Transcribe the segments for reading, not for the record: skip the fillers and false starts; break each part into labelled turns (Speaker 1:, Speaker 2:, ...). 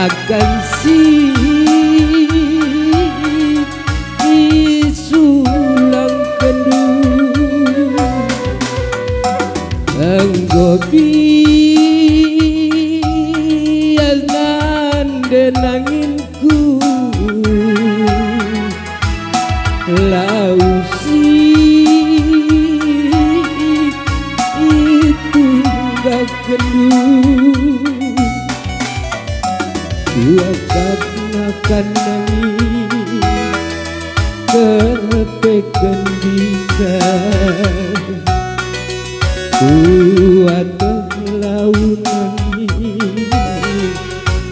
Speaker 1: akan sulang kendu enggobianan denanginku lausi itu gak kendu ku akan nangis kepekan bisa kuat nangis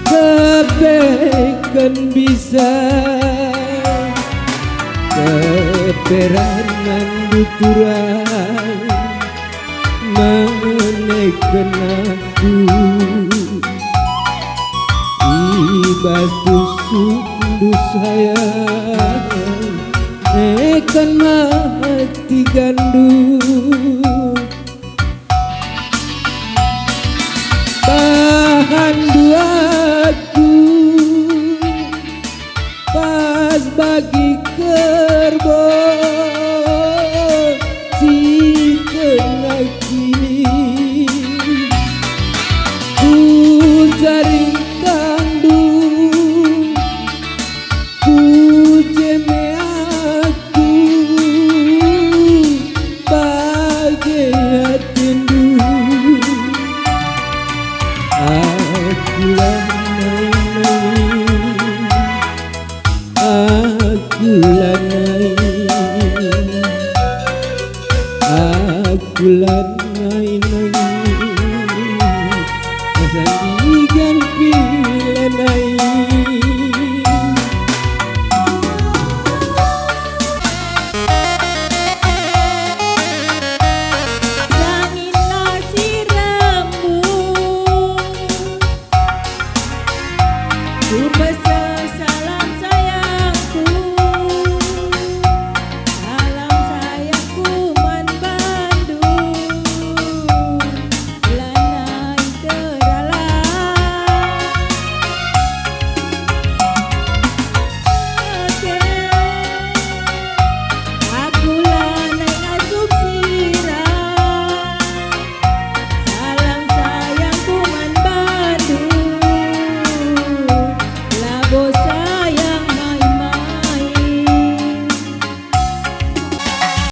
Speaker 1: kepekan bisa keperanan duturan menekan aku batu sundu sayang ekan mati gandum bahan duaku pas bagi kerbo si kenaki ku jaring aku lanai-nai asal digan pilanai